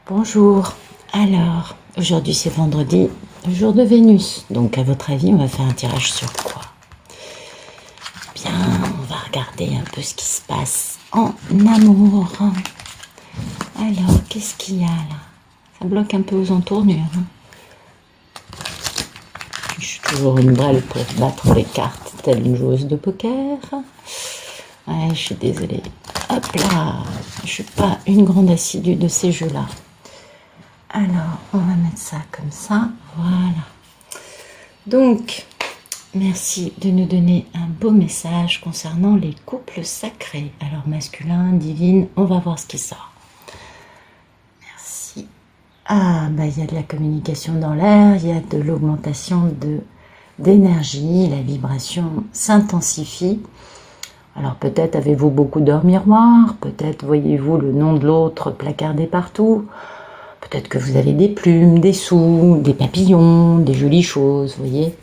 Bonjour, alors aujourd'hui c'est vendredi, le jour de Vénus, donc à votre avis on va faire un tirage sur quoi? Bien, on va regarder un peu ce qui se passe en amour. Alors, qu'est-ce qu'il y a là? Ça bloque un peu aux entournures. Je suis toujours une brêle pour battre les cartes telle une joueuse de poker. Ouais, je suis désolée. Hop là, je suis pas une grande assidue de ces jeux-là. Alors, on va mettre ça comme ça, voilà. Donc, merci de nous donner un beau message concernant les couples sacrés. Alors, masculin, divine, on va voir ce qui sort. Merci. Ah, bah il y a de la communication dans l'air, il y a de l'augmentation d'énergie, la vibration s'intensifie. Alors peut-être avez-vous beaucoup d'heures miroirs, peut-être voyez-vous le nom de l'autre placardé partout. Peut-être que vous avez des plumes, des sous, des papillons, des jolies choses, vous voyez.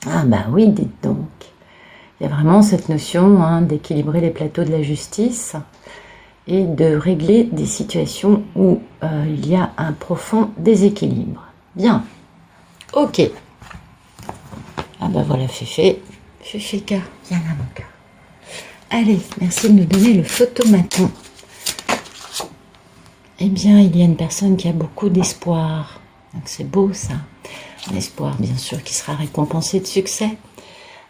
Ah bah oui, dites donc. Il y a vraiment cette notion d'équilibrer les plateaux de la justice et de régler des situations où il y a un profond déséquilibre. Bien. Ok. Ah bah voilà, Féfé. Féféka, viens là mon cœur. Allez, merci de nous donner le photomaton. Eh bien, il y a une personne qui a beaucoup d'espoir. Donc c'est beau ça. Un espoir, bien sûr, qui sera récompensé de succès.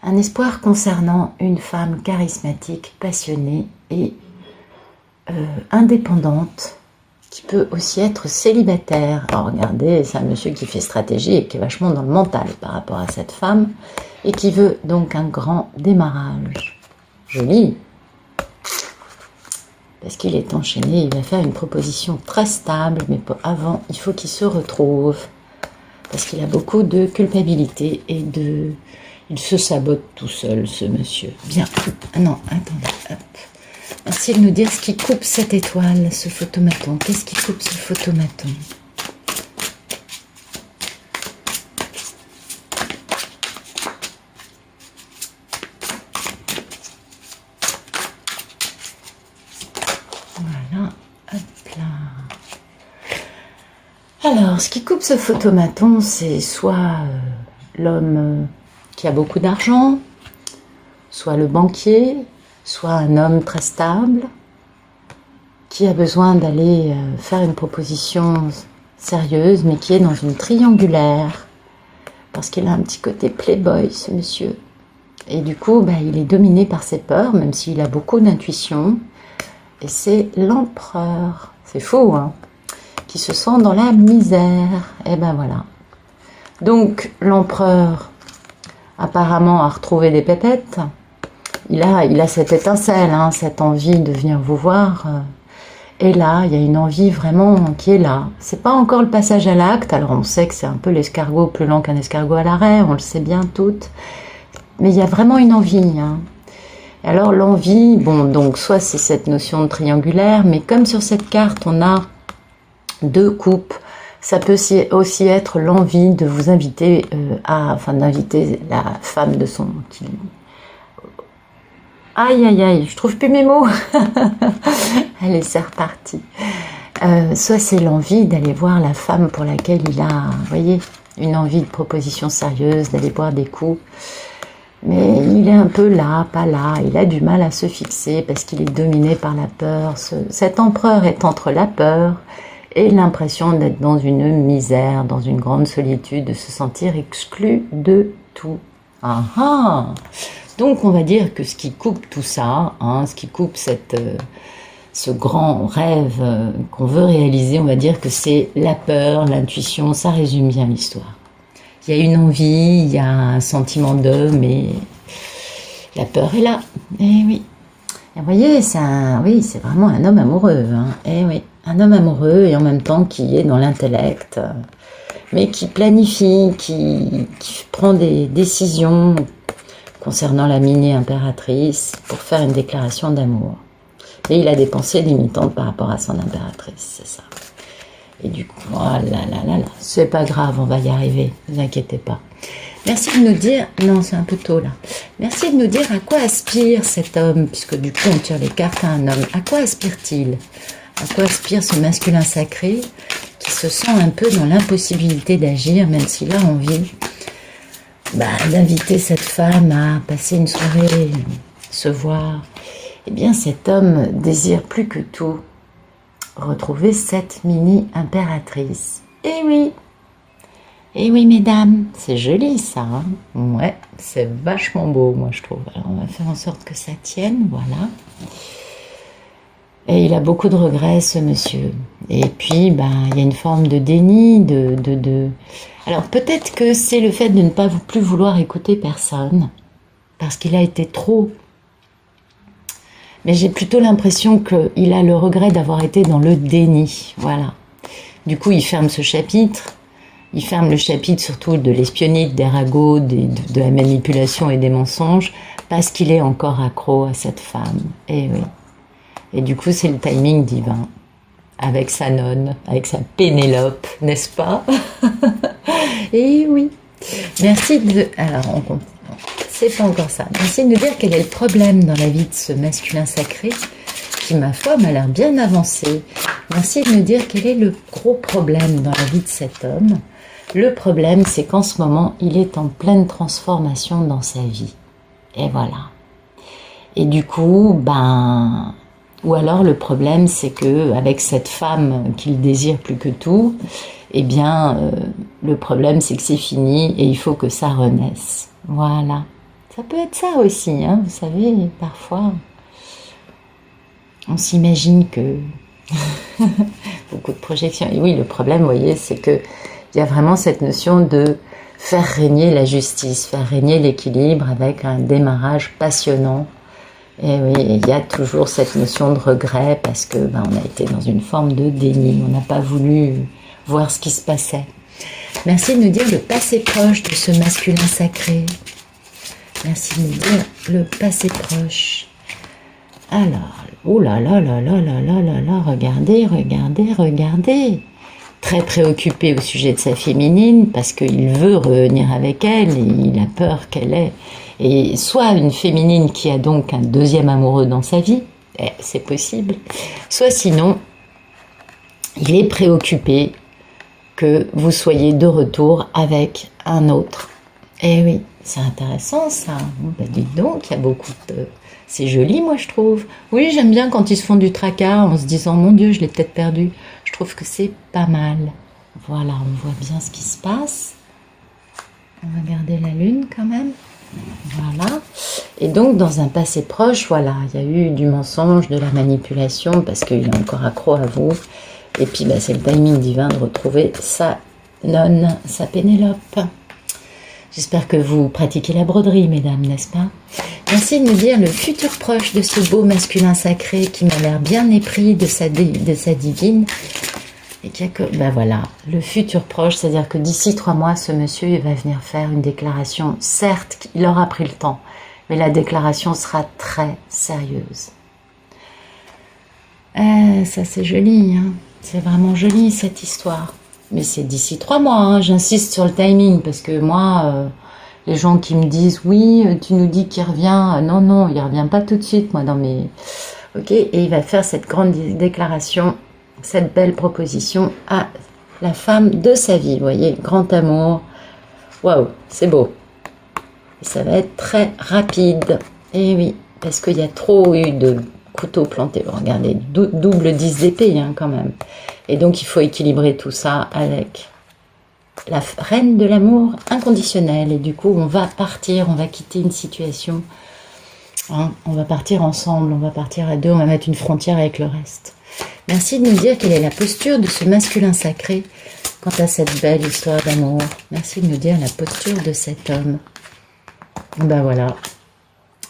Un espoir concernant une femme charismatique, passionnée et indépendante, qui peut aussi être célibataire. Alors regardez, c'est un monsieur qui fait stratégie et qui est vachement dans le mental par rapport à cette femme et qui veut donc un grand démarrage. Joli. Parce qu'il est enchaîné, il va faire une proposition très stable, mais avant, il faut qu'il se retrouve. Parce qu'il a beaucoup de culpabilité et de... Il se sabote tout seul, ce monsieur. Bien. Ah non, attendez. Hop. Merci de nous dire ce qui coupe cette étoile, ce photomaton. Qu'est-ce qui coupe ce photomaton? Voilà, hop là. Alors, ce qui coupe ce photomaton, c'est soit l'homme qui a beaucoup d'argent, soit le banquier, soit un homme très stable, qui a besoin d'aller faire une proposition sérieuse, mais qui est dans une triangulaire, parce qu'il a un petit côté playboy, ce monsieur. Et du coup, bah, il est dominé par ses peurs, même s'il a beaucoup d'intuition. Et c'est l'empereur, c'est fou, hein, qui se sent dans la misère. Et ben voilà. Donc l'empereur, apparemment, a retrouvé des pépettes. Il a cette étincelle, hein, cette envie de venir vous voir. Et là, il y a une envie vraiment qui est là. C'est pas encore le passage à l'acte. Alors on sait que c'est un peu l'escargot plus lent qu'un escargot à l'arrêt, on le sait bien toutes. Mais il y a vraiment une envie, hein. Alors l'envie, bon, donc soit c'est cette notion de triangulaire, mais comme sur cette carte on a deux coupes, ça peut aussi être l'envie de vous inviter d'inviter la femme de son... Aïe aïe aïe, je trouve plus mes mots. Allez, c'est reparti. Soit c'est l'envie d'aller voir la femme pour laquelle il a, vous voyez, une envie de proposition sérieuse, d'aller boire des coups. Mais il est un peu là, pas là, il a du mal à se fixer parce qu'il est dominé par la peur. Cet empereur est entre la peur et l'impression d'être dans une misère, dans une grande solitude, de se sentir exclu de tout. Ah ah! Donc on va dire que ce qui coupe tout ça, hein, ce qui coupe ce grand rêve qu'on veut réaliser, on va dire que c'est la peur, l'intuition, ça résume bien l'histoire. Il y a une envie, il y a un sentiment mais la peur est là. Eh oui. Et vous voyez, c'est vraiment un homme amoureux. Hein. Eh oui, un homme amoureux et en même temps qui est dans l'intellect, mais qui planifie, qui prend des décisions concernant la minée impératrice pour faire une déclaration d'amour. Et il a des pensées limitantes par rapport à son impératrice, c'est ça. Et du coup, oh là là là là, c'est pas grave, on va y arriver, ne vous inquiétez pas. Merci de nous dire, non c'est un peu tôt là, merci de nous dire à quoi aspire cet homme, puisque du coup on tire les cartes à un homme, à quoi aspire-t-il? À quoi aspire ce masculin sacré qui se sent un peu dans l'impossibilité d'agir, même s'il a envie d'inviter cette femme à passer une soirée, se voir. Eh bien, cet homme désire plus que tout retrouver cette mini-impératrice. Et oui, mesdames, c'est joli ça, hein. Ouais, c'est vachement beau, moi je trouve. Alors, on va faire en sorte que ça tienne, voilà. Et il a beaucoup de regrets, ce monsieur. Et puis, il y a une forme de déni, Alors, peut-être que c'est le fait de ne pas plus vouloir écouter personne, parce qu'il a été trop. Mais j'ai plutôt l'impression qu'il a le regret d'avoir été dans le déni, voilà. Du coup, il ferme ce chapitre. Il ferme le chapitre surtout de l'espionnite, des ragots, de la manipulation et des mensonges, parce qu'il est encore accro à cette femme. Et oui. Et du coup, c'est le timing divin, avec sa nonne, avec sa Pénélope, n'est-ce pas? Et oui. Merci de... Alors, on comprend. C'est pas encore ça. Merci de nous dire quel est le problème dans la vie de ce masculin sacré, qui, ma foi, m'a l'air bien avancé. Merci de nous dire quel est le gros problème dans la vie de cet homme. Le problème, c'est qu'en ce moment, il est en pleine transformation dans sa vie. Et voilà. Et du coup, ou alors le problème, c'est que avec cette femme qu'il désire plus que tout, eh bien, le problème, c'est que c'est fini et il faut que ça renaisse. Voilà. Ça peut être ça aussi, hein, vous savez, parfois, on s'imagine que... Beaucoup de projections. Et oui, le problème, vous voyez, c'est que il y a vraiment cette notion de faire régner la justice, faire régner l'équilibre avec un démarrage passionnant. Et oui, il y a toujours cette notion de regret parce que on a été dans une forme de déni, on n'a pas voulu voir ce qui se passait. Merci de nous dire le passé proche de ce masculin sacré. Merci de nous dire le passé proche. Alors, oh là là là là là là là là, regardez, regardez, regardez. Très préoccupé au sujet de sa féminine parce qu'il veut revenir avec elle et il a peur qu'elle ait. Et soit une féminine qui a donc un deuxième amoureux dans sa vie, c'est possible, soit sinon, il est préoccupé que vous soyez de retour avec un autre. Eh oui, c'est intéressant ça. Dites donc, il y a beaucoup de... C'est joli, moi, je trouve. Oui, j'aime bien quand ils se font du tracas en se disant « Mon Dieu, je l'ai peut-être perdu ». Je trouve que c'est pas mal. Voilà, on voit bien ce qui se passe. On va garder la lune quand même. Voilà. Et donc, dans un passé proche, voilà, il y a eu du mensonge, de la manipulation, parce qu'il est encore accro à vous. Et puis, c'est le timing divin de retrouver sa nonne, sa Pénélope. J'espère que vous pratiquez la broderie, mesdames, n'est-ce pas? Merci de nous dire le futur proche de ce beau masculin sacré qui m'a l'air bien épris de sa divine. Et qui a que, voilà, le futur proche, c'est-à-dire que d'ici 3 mois, ce monsieur, il va venir faire une déclaration. Certes, il aura pris le temps, mais la déclaration sera très sérieuse. Ça, c'est joli, hein. C'est vraiment joli, cette histoire. Mais c'est d'ici 3 mois, hein. J'insiste sur le timing, parce que moi, les gens qui me disent, oui, tu nous dis qu'il revient, non, il revient pas tout de suite, moi, dans mes... Ok, et il va faire cette grande déclaration, cette belle proposition à la femme de sa vie, vous voyez, grand amour, waouh, c'est beau. Et ça va être très rapide, et oui, parce qu'il y a trop eu de couteaux plantés, regardez, double 10 d'épée, hein, quand même. Et donc, il faut équilibrer tout ça avec la reine de l'amour inconditionnel. Et du coup, on va partir, on va quitter une situation. Hein, on va partir ensemble, on va partir à deux, on va mettre une frontière avec le reste. Merci de nous dire quelle est la posture de ce masculin sacré quant à cette belle histoire d'amour. Merci de nous dire la posture de cet homme. Voilà.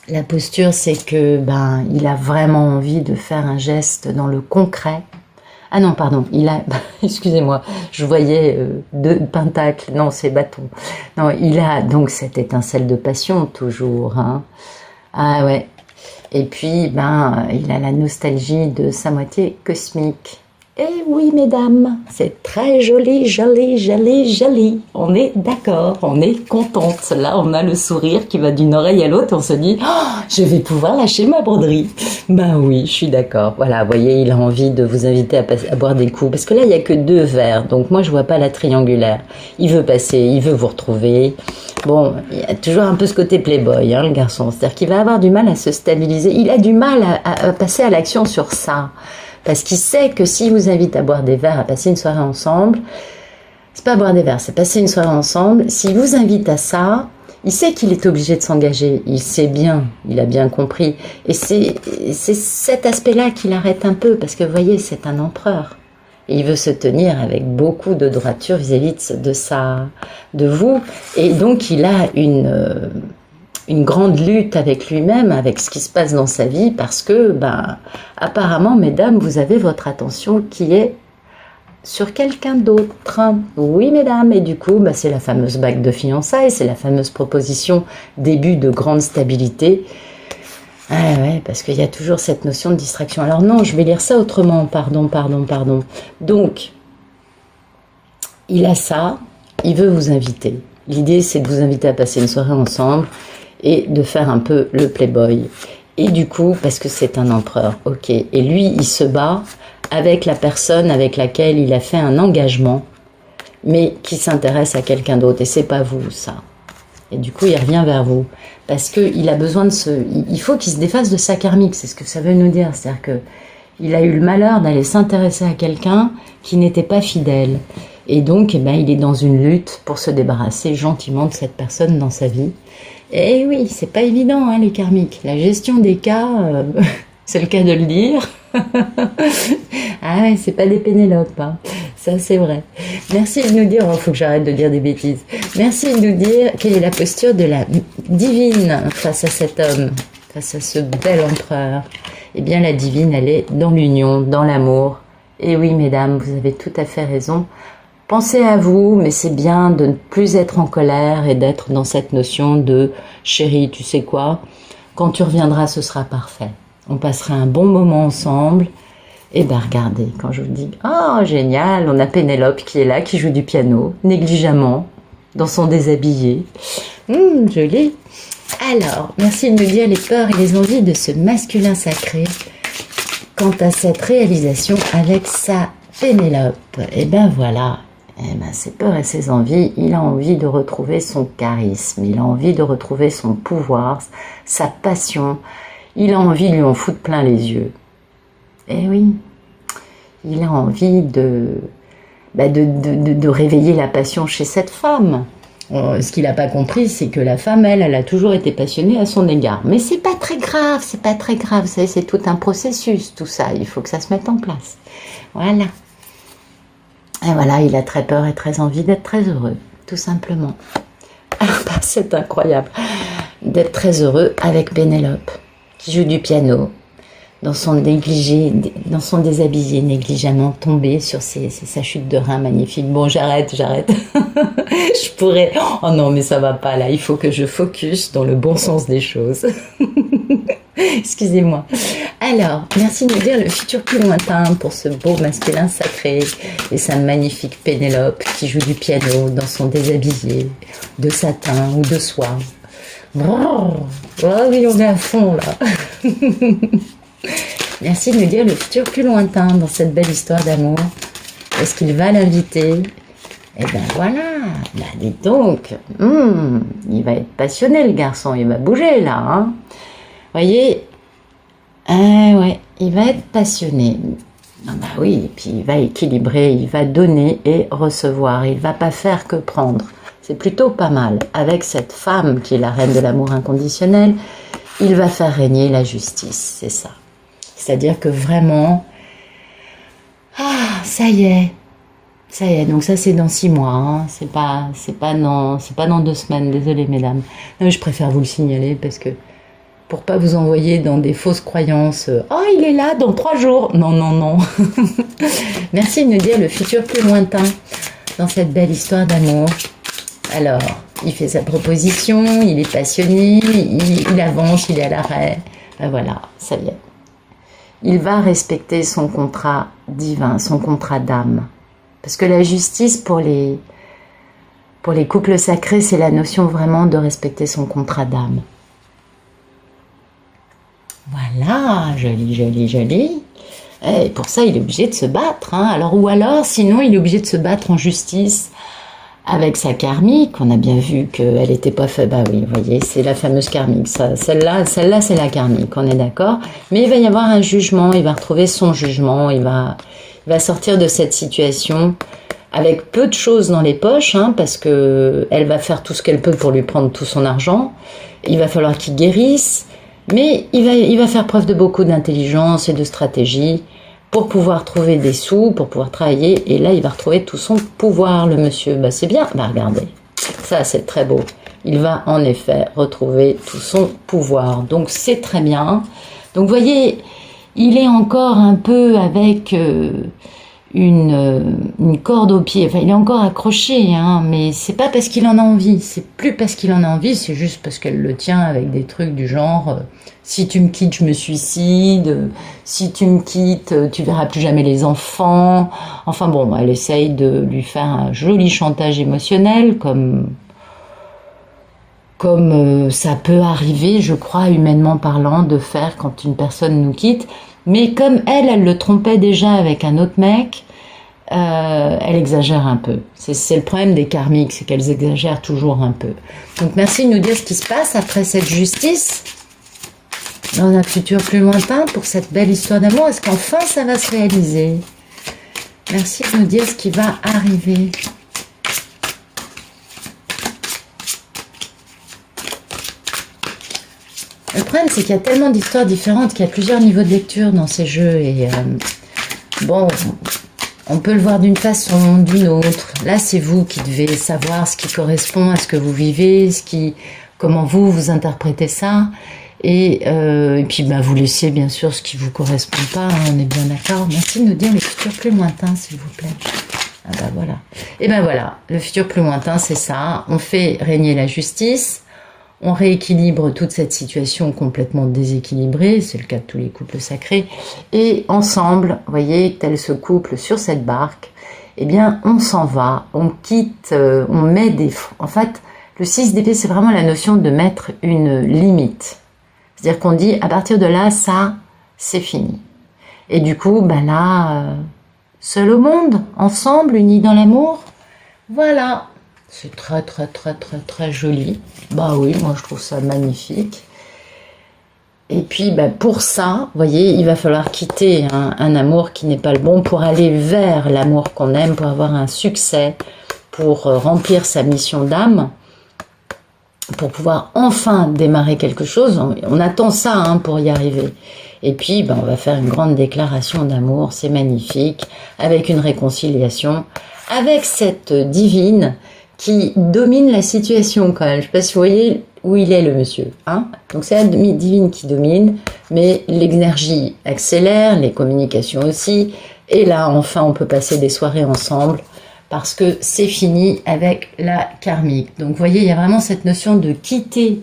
La posture, c'est que, il a vraiment envie de faire un geste dans le concret. Ah non, pardon, il a... Excusez-moi, je voyais 2 pentacles. Non, c'est bâton. Non, il a donc cette étincelle de passion, toujours. Hein. Ah ouais. Et puis, il a la nostalgie de sa moitié cosmique. Eh oui, mesdames, c'est très joli, joli, joli, joli. On est d'accord, on est contente. Là, on a le sourire qui va d'une oreille à l'autre. On se dit, oh, je vais pouvoir lâcher ma broderie. Ben oui, je suis d'accord. Voilà, vous voyez, il a envie de vous inviter à boire des coups. Parce que là, il n'y a que 2 verres. Donc moi, je vois pas la triangulaire. Il veut passer, il veut vous retrouver. Bon, il y a toujours un peu ce côté playboy, hein, le garçon. C'est-à-dire qu'il va avoir du mal à se stabiliser. Il a du mal à passer à l'action sur ça. Parce qu'il sait que s'il vous invite à boire des verres, à passer une soirée ensemble, c'est pas boire des verres, c'est passer une soirée ensemble. S'il vous invite à ça, il sait qu'il est obligé de s'engager. Il sait bien, il a bien compris. Et c'est cet aspect-là qu'il arrête un peu, parce que vous voyez, c'est un empereur. Et il veut se tenir avec beaucoup de droiture vis-à-vis de vous. Et donc, il a une grande lutte avec lui-même, avec ce qui se passe dans sa vie, parce que, apparemment, mesdames, vous avez votre attention qui est sur quelqu'un d'autre. Oui, mesdames, et du coup, c'est la fameuse bague de fiançailles, c'est la fameuse proposition début de grande stabilité. Ah ouais, parce qu'il y a toujours cette notion de distraction. Alors non, je vais lire ça autrement, pardon. Donc, il a ça, il veut vous inviter. L'idée, c'est de vous inviter à passer une soirée ensemble, et de faire un peu le playboy. Et du coup, parce que c'est un empereur, ok. Et lui, il se bat avec la personne avec laquelle il a fait un engagement, mais qui s'intéresse à quelqu'un d'autre. Et c'est pas vous, ça. Et du coup, il revient vers vous. Parce qu'il a besoin de il faut qu'il se défasse de sa karmique, c'est ce que ça veut nous dire. C'est-à-dire que il a eu le malheur d'aller s'intéresser à quelqu'un qui n'était pas fidèle. Et donc, il est dans une lutte pour se débarrasser gentiment de cette personne dans sa vie. Et oui, c'est pas évident, hein, les karmiques. La gestion des cas, c'est le cas de le dire. Ah ouais, c'est pas des Pénélope, hein. Ça c'est vrai. Merci de nous dire, il faut que j'arrête de dire des bêtises. Merci de nous dire quelle est la posture de la divine face à cet homme, face à ce bel empereur. Eh bien, la divine, elle est dans l'union, dans l'amour. Et oui, mesdames, vous avez tout à fait raison. Pensez à vous, mais c'est bien de ne plus être en colère et d'être dans cette notion de « chérie, tu sais quoi, quand tu reviendras, ce sera parfait. On passera un bon moment ensemble. » Et regardez, quand je vous dis « Oh, génial, on a Pénélope qui est là, qui joue du piano, négligemment, dans son déshabillé. Joli. » Alors, merci de me dire les peurs et les envies de ce masculin sacré quant à cette réalisation avec sa Pénélope. Et voilà. Ses peurs et ses envies, il a envie de retrouver son charisme, il a envie de retrouver son pouvoir, sa passion, il a envie de lui en foutre plein les yeux. Eh oui, il a envie de réveiller la passion chez cette femme. Ce qu'il n'a pas compris, c'est que la femme, elle a toujours été passionnée à son égard. Mais c'est pas très grave, vous savez, c'est tout un processus, tout ça, il faut que ça se mette en place. Voilà. Et voilà, il a très peur et très envie d'être très heureux, tout simplement. C'est incroyable d'être très heureux avec Pénélope, qui joue du piano, dans son négligé, dans son déshabillé négligemment tombé sur sa chute de rein magnifique. Bon, j'arrête. Je pourrais... Oh non, mais ça va pas là, il faut que je focus dans le bon sens des choses. Excusez-moi. Alors, merci de me dire le futur plus lointain pour ce beau masculin sacré et sa magnifique Pénélope qui joue du piano dans son déshabillé de satin ou de soie. Oh oui, on est à fond là. Merci de me dire le futur plus lointain dans cette belle histoire d'amour. Est-ce qu'il va l'inviter? Eh voilà, dites donc, il va être passionné le garçon, il va bouger là, hein. Voyez, ouais, il va être passionné. Oui, et puis il va équilibrer, il va donner et recevoir, il va pas faire que prendre. C'est plutôt pas mal. Avec cette femme qui est la reine de l'amour inconditionnel, il va faire régner la justice, c'est ça. C'est-à-dire que vraiment, ça y est, donc ça c'est dans 6 mois, hein. c'est pas dans 2 semaines, désolé mesdames. Non, je préfère vous le signaler parce que pour pas vous envoyer dans des fausses croyances. Oh, il est là dans 3 jours. Non. Merci de nous dire le futur plus lointain dans cette belle histoire d'amour. Alors, il fait sa proposition, il est passionné, il avance, il est à l'arrêt. Voilà, ça y est. il va respecter son contrat divin, son contrat d'âme. Parce que la justice, pour les couples sacrés, c'est la notion vraiment de respecter son contrat d'âme. Voilà, joli, joli, joli. Et pour ça, il est obligé de se battre. Hein. Alors, ou alors, sinon, il est obligé de se battre en justice avec sa karmique. On a bien vu qu'elle n'était pas faite. Bah oui, vous voyez, c'est la fameuse karmique. Celle-là, c'est la karmique, on est d'accord. Mais il va y avoir un jugement, il va retrouver son jugement, il va sortir de cette situation avec peu de choses dans les poches, hein, parce que elle va faire tout ce qu'elle peut pour lui prendre tout son argent. Il va falloir qu'il guérisse. Mais il va faire preuve de beaucoup d'intelligence et de stratégie pour pouvoir trouver des sous, pour pouvoir travailler. Et là, il va retrouver tout son pouvoir, le monsieur. Bah, c'est bien. Bah, regardez. Ça, c'est très beau. Il va en effet retrouver tout son pouvoir. Donc, c'est très bien. Donc, vous voyez, il est encore un peu avec une corde au pied. Enfin, il est encore accroché, hein, mais c'est pas parce qu'il en a envie. C'est plus parce qu'il en a envie, c'est juste parce qu'elle le tient avec des trucs du genre si tu me quittes, je me suicide. Si tu me quittes, tu verras plus jamais les enfants. Enfin bon, elle essaye de lui faire un joli chantage émotionnel, comme ça peut arriver, je crois, humainement parlant, de faire quand une personne nous quitte. Mais comme elle le trompait déjà avec un autre mec, elle exagère un peu. C'est le problème des karmiques, c'est qu'elles exagèrent toujours un peu. Donc merci de nous dire ce qui se passe après cette justice, dans un futur plus lointain, pour cette belle histoire d'amour. Est-ce qu'enfin ça va se réaliser? Merci de nous dire ce qui va arriver. Le problème, c'est qu'il y a tellement d'histoires différentes qu'il y a plusieurs niveaux de lecture dans ces jeux. Et bon, on peut le voir d'une façon, d'une autre. Là, c'est vous qui devez savoir ce qui correspond à ce que vous vivez, comment vous interprétez ça. Et puis, bah, vous laissez bien sûr ce qui vous correspond pas. Hein, on est bien d'accord. Merci de nous dire les futurs plus lointains, s'il vous plaît. Ah bah voilà. Et ben voilà, le futur plus lointain, c'est ça. On fait régner la justice. On rééquilibre toute cette situation complètement déséquilibrée, c'est le cas de tous les couples sacrés, et ensemble, vous voyez, tel ce couple sur cette barque, eh bien, on s'en va, on quitte, on met des... En fait, le 6 d'épée, c'est vraiment la notion de mettre une limite. C'est-à-dire qu'on dit, à partir de là, ça, c'est fini. Et du coup, ben là, seul au monde, ensemble, unis dans l'amour, voilà. C'est très, très, très, très, très joli. Bah oui, moi je trouve ça magnifique. Et puis, bah, pour ça, vous voyez, il va falloir quitter un amour qui n'est pas le bon pour aller vers l'amour qu'on aime, pour avoir un succès, pour remplir sa mission d'âme, pour pouvoir enfin démarrer quelque chose. On attend ça hein, pour y arriver. Et puis, bah, on va faire une grande déclaration d'amour, c'est magnifique, avec une réconciliation, avec cette divine qui domine la situation quand même. Je ne sais pas si vous voyez où il est le monsieur. Hein, donc c'est la divine qui domine, mais l'énergie accélère, les communications aussi. Et là, enfin, on peut passer des soirées ensemble parce que c'est fini avec la karmique. Donc vous voyez, il y a vraiment cette notion de quitter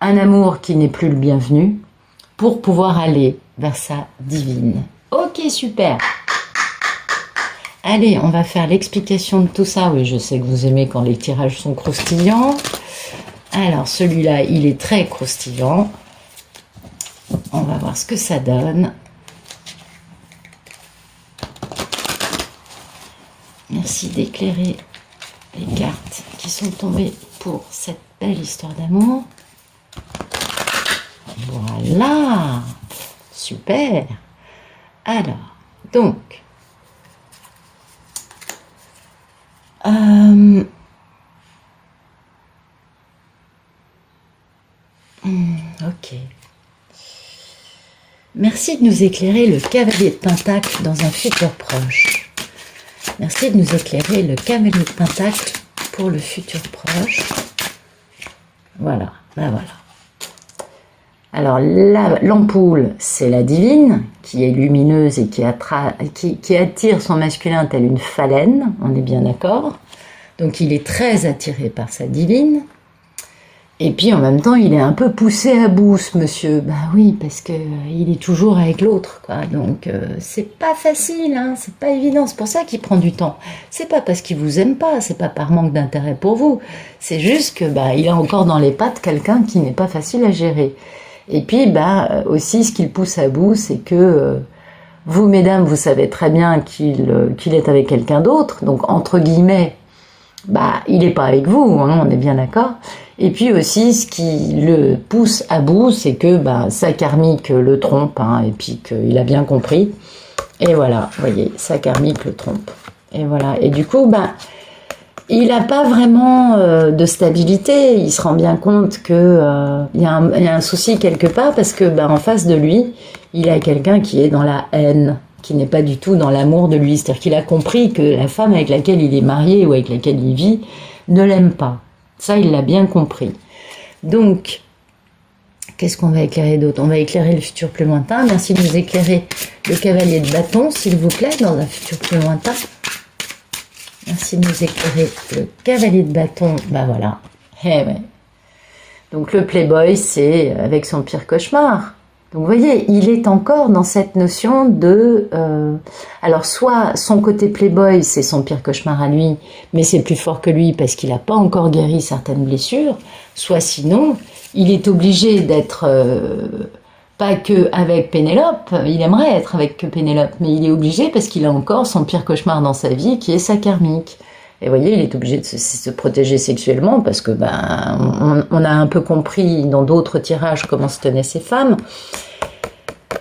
un amour qui n'est plus le bienvenu pour pouvoir aller vers sa divine. Ok, super. Allez, on va faire l'explication de tout ça. Oui, je sais que vous aimez quand les tirages sont croustillants. Alors, celui-là, il est très croustillant. On va voir ce que ça donne. Merci d'éclairer les cartes qui sont tombées pour cette belle histoire d'amour. Voilà, super. Alors, donc... ok. Merci de nous éclairer le cavalier de Pentacle dans un futur proche. Merci de nous éclairer le cavalier de Pentacle pour le futur proche. Voilà, ben voilà. Alors l'ampoule, c'est la divine qui est lumineuse et qui attire son masculin tel une phalène, on est bien d'accord. Donc il est très attiré par sa divine. Et puis en même temps, il est un peu poussé à bout, ce monsieur. Bah oui, parce que il est toujours avec l'autre, quoi. Donc c'est pas facile, hein, c'est pas évident. C'est pour ça qu'il prend du temps. C'est pas parce qu'il vous aime pas, c'est pas par manque d'intérêt pour vous. C'est juste que bah il a encore dans les pattes quelqu'un qui n'est pas facile à gérer. Et puis bah aussi, ce qu'il pousse à bout, c'est que vous, mesdames, vous savez très bien qu'il est avec quelqu'un d'autre. Donc entre guillemets, bah il est pas avec vous, hein, on est bien d'accord. Et puis aussi, ce qui le pousse à bout, c'est que bah, sa karmique le trompe, hein, et puis qu'il a bien compris. Et voilà, vous voyez, sa karmique le trompe. Et voilà, et du coup, bah, il n'a pas vraiment de stabilité. Il se rend bien compte que y a un souci quelque part, parce que bah, en face de lui, il a quelqu'un qui est dans la haine, qui n'est pas du tout dans l'amour de lui. C'est-à-dire qu'il a compris que la femme avec laquelle il est marié ou avec laquelle il vit ne l'aime pas. Ça, il l'a bien compris. Donc, qu'est-ce qu'on va éclairer d'autre? On va éclairer le futur plus lointain. Merci de nous éclairer le cavalier de bâton, s'il vous plaît, dans un futur plus lointain. Merci de nous éclairer le cavalier de bâton. Bah voilà. Eh ouais. Donc, le playboy, c'est avec son pire cauchemar. Donc, vous voyez, il est encore dans cette notion de... alors, soit son côté playboy, c'est son pire cauchemar à lui, mais c'est plus fort que lui parce qu'il n'a pas encore guéri certaines blessures, soit sinon, il est obligé d'être... pas que avec Pénélope, il aimerait être avec que Pénélope, mais il est obligé parce qu'il a encore son pire cauchemar dans sa vie, qui est sa karmique. Et vous voyez, il est obligé de se protéger sexuellement parce que ben, on a un peu compris dans d'autres tirages comment se tenaient ces femmes.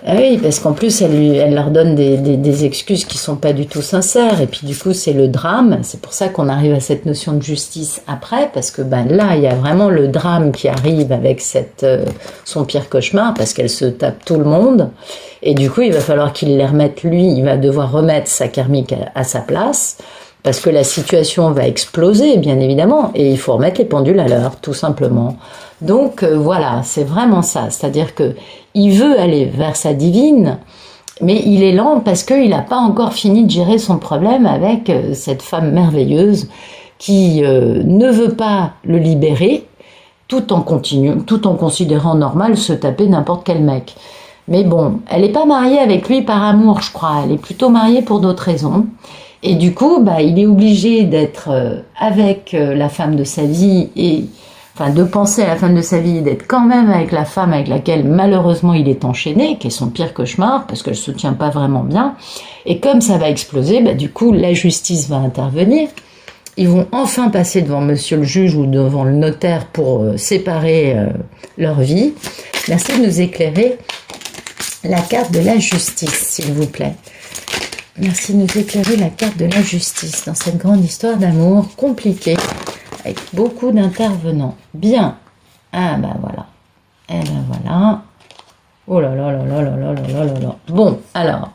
Ah oui, parce qu'en plus, elle leur donne des excuses qui sont pas du tout sincères. Et puis du coup, c'est le drame. C'est pour ça qu'on arrive à cette notion de justice après, parce que ben là, il y a vraiment le drame qui arrive avec son pire cauchemar, parce qu'elle se tape tout le monde. Et du coup, il va falloir qu'il les remette lui. Il va devoir remettre sa karmique à sa place. Parce que la situation va exploser, bien évidemment, et il faut remettre les pendules à l'heure, tout simplement. Donc voilà, c'est vraiment ça. C'est-à-dire que il veut aller vers sa divine, mais il est lent parce qu'il n'a pas encore fini de gérer son problème avec cette femme merveilleuse qui ne veut pas le libérer, tout en considérant normal se taper n'importe quel mec. Mais bon, elle n'est pas mariée avec lui par amour, je crois. Elle est plutôt mariée pour d'autres raisons. Et du coup, bah, il est obligé d'être avec la femme de sa vie, enfin de penser à la femme de sa vie, d'être quand même avec la femme avec laquelle malheureusement il est enchaîné, qui est son pire cauchemar, parce qu'elle se tient pas vraiment bien. Et comme ça va exploser, bah, du coup la justice va intervenir. Ils vont enfin passer devant monsieur le juge ou devant le notaire pour séparer leur vie. Merci de nous éclairer la carte de la justice, s'il vous plaît. Merci de nous éclairer la carte de la justice dans cette grande histoire d'amour compliquée, avec beaucoup d'intervenants. Bien. Ah ben voilà. Eh ben voilà. Oh là là là là là là là là là. Bon, alors,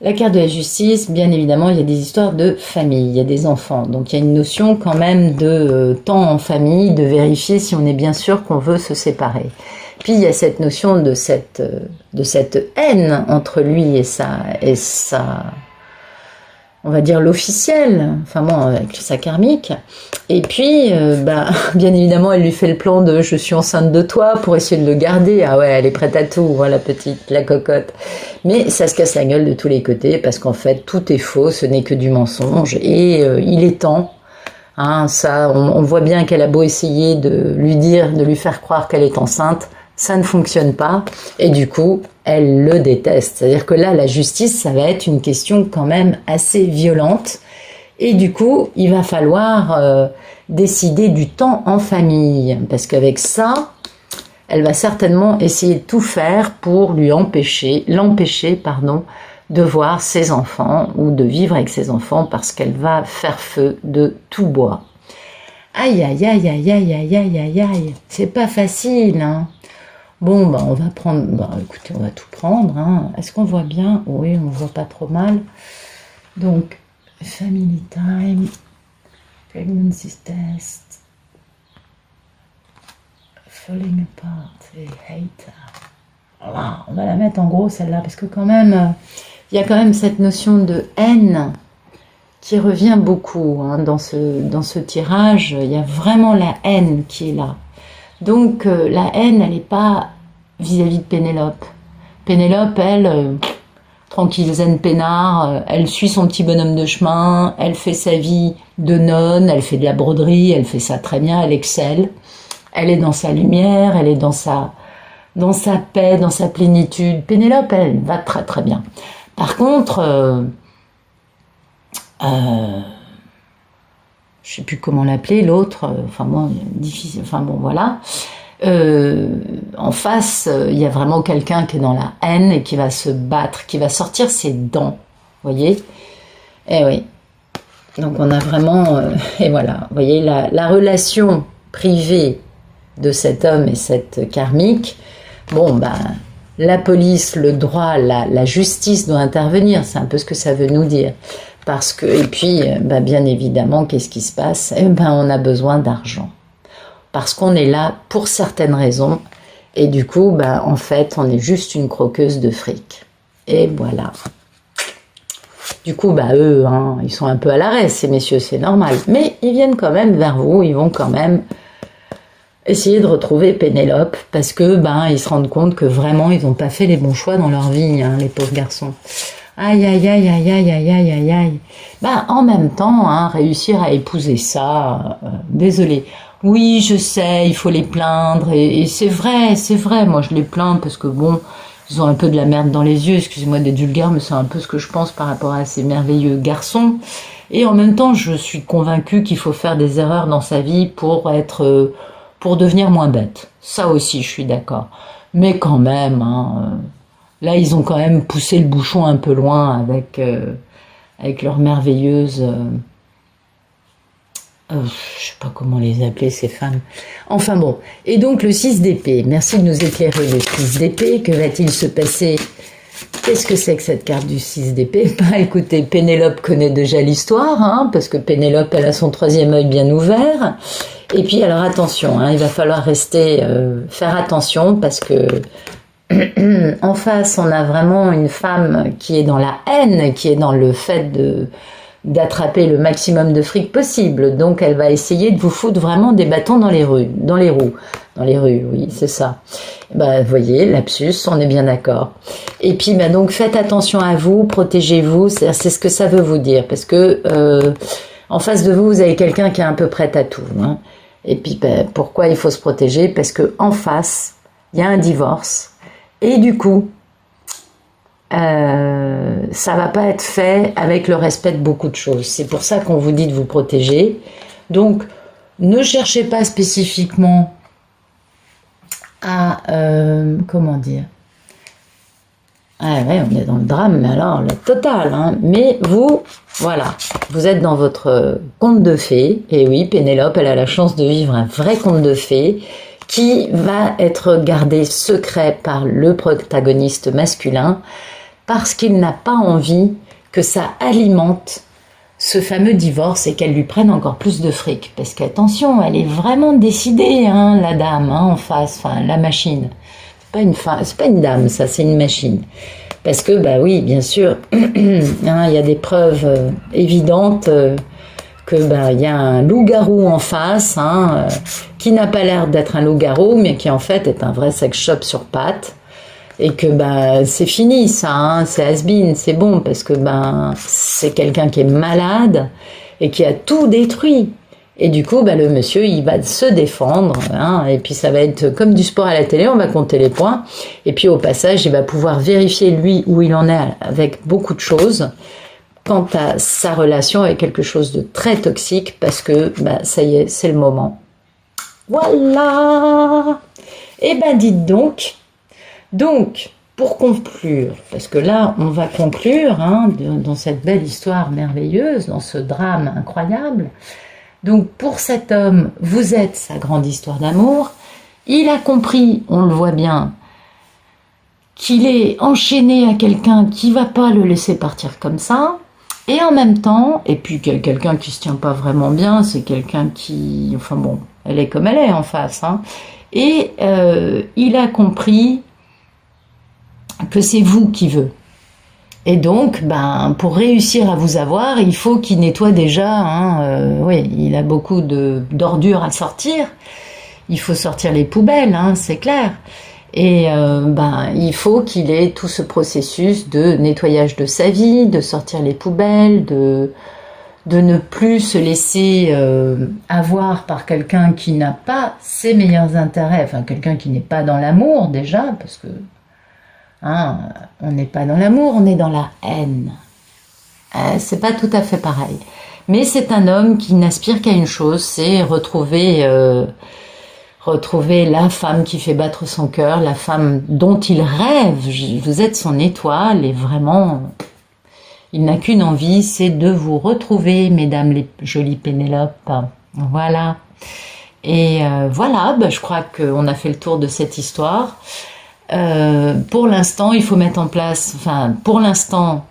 la carte de la justice, bien évidemment, il y a des histoires de famille, il y a des enfants. Donc il y a une notion quand même de temps en famille, de vérifier si on est bien sûr qu'on veut se séparer. Puis il y a cette notion de cette haine entre lui et sa, on va dire l'officiel, enfin bon, avec sa karmique. Et puis, bah, bien évidemment, elle lui fait le plan de « je suis enceinte de toi » pour essayer de le garder. Ah ouais, elle est prête à tout, hein, la petite, la cocotte. Mais ça se casse la gueule de tous les côtés parce qu'en fait, tout est faux, ce n'est que du mensonge. Et il est temps. Hein, ça, on voit bien qu'elle a beau essayer de lui faire croire qu'elle est enceinte, ça ne fonctionne pas, et du coup, elle le déteste. C'est-à-dire que là, la justice, ça va être une question quand même assez violente, et du coup, il va falloir décider du temps en famille, parce qu'avec ça, elle va certainement essayer de tout faire pour l'empêcher, de voir ses enfants, ou de vivre avec ses enfants, parce qu'elle va faire feu de tout bois. Aïe, aïe, aïe, aïe, aïe, aïe, aïe, aïe, aïe, c'est pas facile, hein. Bon, bah, on va prendre, bah, écoutez, on va tout prendre, hein. Est-ce qu'on voit bien? Oui, on voit pas trop mal. Donc, family time, pregnancy test, falling apart, et hate. Voilà, on va la mettre en gros, celle-là, parce que quand même, il y a quand même cette notion de haine qui revient beaucoup, hein, dans ce tirage. Il y a vraiment la haine qui est là. Donc la haine, elle n'est pas vis-à-vis de Pénélope. Pénélope, elle, tranquille, zen peinard, elle suit son petit bonhomme de chemin, elle fait sa vie de nonne, elle fait de la broderie, elle fait ça très bien, elle excelle. Elle est dans sa lumière, elle est dans sa paix, dans sa plénitude. Pénélope, elle va très très bien. Par contre, je sais plus comment l'appeler, l'autre, enfin moi, difficile, enfin bon, voilà. En face, il y a vraiment quelqu'un qui est dans la haine et qui va se battre, qui va sortir ses dents, vous voyez. Eh oui. Donc on a vraiment, et voilà, vous voyez, la relation privée de cet homme et cette karmique, bon, ben, la police, le droit, la justice doit intervenir, c'est un peu ce que ça veut nous dire. Parce que, et puis, ben, bien évidemment, qu'est-ce qui se passe? Eh ben, on a besoin d'argent. Parce qu'on est là pour certaines raisons, et du coup, ben, en fait, on est juste une croqueuse de fric. Et voilà. Du coup, bah, eux, hein, ils sont un peu à l'arrêt, ces messieurs, c'est normal. Mais ils viennent quand même vers vous, ils vont quand même essayer de retrouver Pénélope, parce que ben ils se rendent compte que vraiment ils n'ont pas fait les bons choix dans leur vie, hein, les pauvres garçons. Aïe aïe aïe aïe aïe aïe aïe aïe aïe. Ben en même temps, hein, réussir à épouser ça, désolé. Oui, je sais, il faut les plaindre, et c'est vrai, moi je les plains parce que bon, ils ont un peu de la merde dans les yeux, excusez-moi d'être vulgaire, mais c'est un peu ce que je pense par rapport à ces merveilleux garçons. Et en même temps, je suis convaincue qu'il faut faire des erreurs dans sa vie pour devenir moins bête. Ça aussi, je suis d'accord. Mais quand même, hein, là, ils ont quand même poussé le bouchon un peu loin avec leur merveilleuse... je sais pas comment les appeler, ces femmes. Enfin bon. Et donc, le 6 d'épée. Merci de nous éclairer, le 6 d'épée. Que va-t-il se passer? Qu'est-ce que c'est que cette carte du 6 d'épée? Bah écoutez, Pénélope connaît déjà l'histoire, hein, parce que Pénélope, elle a son troisième œil bien ouvert. Et puis alors attention, hein, il va falloir faire attention, parce que en face, on a vraiment une femme qui est dans la haine, qui est dans le fait d'attraper le maximum de fric possible. Donc elle va essayer de vous foutre vraiment des bâtons dans les roues. Dans les rues, oui, c'est ça. Bah, vous voyez, lapsus, on est bien d'accord. Et puis, bah, donc, faites attention à vous, protégez-vous, c'est ce que ça veut vous dire, parce que en face de vous, vous avez quelqu'un qui est un peu prêt à tout. Hein. Et puis, bah, pourquoi il faut se protéger? Parce que en face, il y a un divorce, et du coup, ça va pas être fait avec le respect de beaucoup de choses. C'est pour ça qu'on vous dit de vous protéger. Donc, ne cherchez pas spécifiquement à, comment dire, ah ouais, on est dans le drame, mais alors, la totale, hein. Mais vous, voilà, vous êtes dans votre conte de fées, et oui, Pénélope, elle a la chance de vivre un vrai conte de fées, qui va être gardé secret par le protagoniste masculin, parce qu'il n'a pas envie que ça alimente ce fameux divorce et qu'elle lui prenne encore plus de fric. Parce qu'attention, elle est vraiment décidée, hein, la dame, hein, en face, enfin, la machine. C'est pas une dame, ça, c'est une machine. Parce que, bah oui, bien sûr, hein, il y a des preuves évidentes que, bah, il y a un loup-garou en face, hein, qui n'a pas l'air d'être un loup-garou, mais qui en fait est un vrai sex shop sur pattes. Et que bah c'est fini ça, hein, c'est has-been, c'est bon, parce que bah, c'est quelqu'un qui est malade et qui a tout détruit. Et du coup, bah, le monsieur, il va se défendre, hein, et puis ça va être comme du sport à la télé, on va compter les points, et puis au passage, il va pouvoir vérifier lui où il en est avec beaucoup de choses quant à sa relation avec quelque chose de très toxique, parce que bah, ça y est, c'est le moment. Voilà. Et ben dites donc, pour conclure, parce que là, on va conclure, hein, dans cette belle histoire merveilleuse, dans ce drame incroyable. Donc, pour cet homme, vous êtes sa grande histoire d'amour. Il a compris, on le voit bien, qu'il est enchaîné à quelqu'un qui va pas le laisser partir comme ça. Et en même temps, et puis quelqu'un qui se tient pas vraiment bien, c'est quelqu'un qui, enfin bon, elle est comme elle est en face, hein. Et il a compris que c'est vous qui veut. Et donc, ben, pour réussir à vous avoir, il faut qu'il nettoie déjà, hein, oui, il a beaucoup d'ordures à sortir, il faut sortir les poubelles, hein, c'est clair. Et il faut qu'il ait tout ce processus de nettoyage de sa vie, de sortir les poubelles, de ne plus se laisser avoir par quelqu'un qui n'a pas ses meilleurs intérêts, enfin quelqu'un qui n'est pas dans l'amour déjà, parce que hein, on n'est pas dans l'amour, on est dans la haine. C'est pas tout à fait pareil. Mais c'est un homme qui n'aspire qu'à une chose, c'est retrouver la femme qui fait battre son cœur, la femme dont il rêve. Vous êtes son étoile et vraiment, il n'a qu'une envie, c'est de vous retrouver, mesdames les jolies Pénélopes. Voilà. Et voilà, je crois qu'on a fait le tour de cette histoire. Pour l'instant, il faut mettre en place, pour l'instant,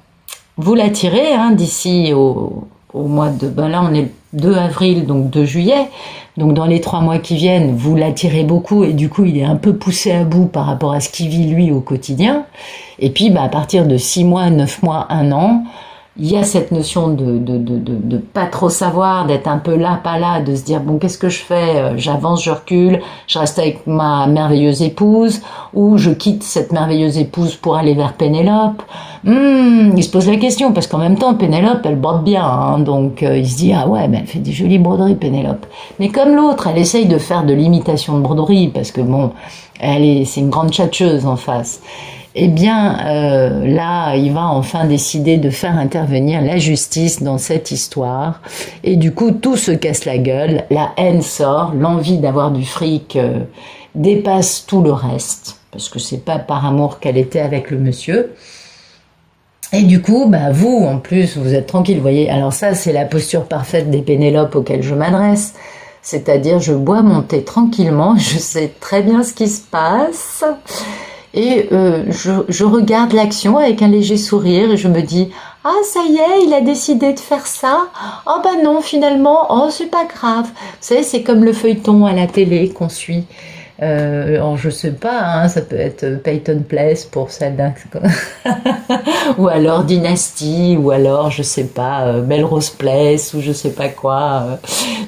vous l'attirez, hein, d'ici au mois de... là, on est le 2 avril, donc 2 juillet. Donc, dans les 3 mois qui viennent, vous l'attirez beaucoup et du coup, il est un peu poussé à bout par rapport à ce qu'il vit, lui, au quotidien. Et puis, à partir de 6 mois, 9 mois, 1 an, il y a cette notion de pas trop savoir, d'être un peu là, pas là, de se dire, bon, qu'est-ce que je fais? J'avance, je recule, je reste avec ma merveilleuse épouse, ou je quitte cette merveilleuse épouse pour aller vers Pénélope. Il se pose la question, parce qu'en même temps, Pénélope, elle borde bien, hein, donc il se dit, ah ouais, mais elle fait des jolies broderies, Pénélope. Mais comme l'autre, elle essaye de faire de l'imitation de broderie, parce que bon, c'est une grande tchatcheuse en face. Eh bien, là, il va enfin décider de faire intervenir la justice dans cette histoire. Et du coup, tout se casse la gueule, la haine sort, l'envie d'avoir du fric dépasse tout le reste, parce que c'est pas par amour qu'elle était avec le monsieur. Et du coup, vous, en plus, vous êtes tranquille, vous voyez. Alors ça, c'est la posture parfaite des Pénélopes auxquelles je m'adresse. C'est-à-dire, je bois mon thé tranquillement, je sais très bien ce qui se passe. Et je regarde l'action avec un léger sourire et je me dis « Ah, ça y est, il a décidé de faire ça. Oh non, finalement, oh, c'est pas grave. » Vous savez, c'est comme le feuilleton à la télé qu'on suit. Alors, je sais pas, hein, ça peut être Peyton Place pour celle d'un... ou alors Dynasty, ou alors, je sais pas, Melrose Place, ou je sais pas quoi.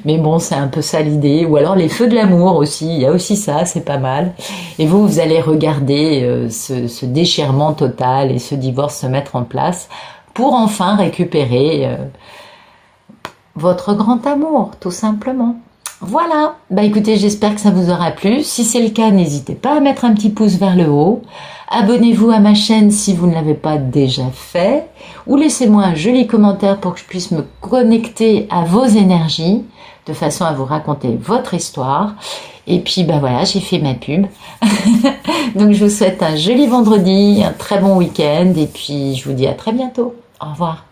Mais bon, c'est un peu ça l'idée. Ou alors les feux de l'amour aussi, il y a aussi ça, c'est pas mal. Et vous allez regarder ce déchirement total et ce divorce se mettre en place pour enfin récupérer votre grand amour, tout simplement. Voilà, écoutez, j'espère que ça vous aura plu. Si c'est le cas, n'hésitez pas à mettre un petit pouce vers le haut. Abonnez-vous à ma chaîne si vous ne l'avez pas déjà fait. Ou laissez-moi un joli commentaire pour que je puisse me connecter à vos énergies, de façon à vous raconter votre histoire. Et puis, voilà, j'ai fait ma pub. Donc, je vous souhaite un joli vendredi, un très bon week-end. Et puis, je vous dis à très bientôt. Au revoir.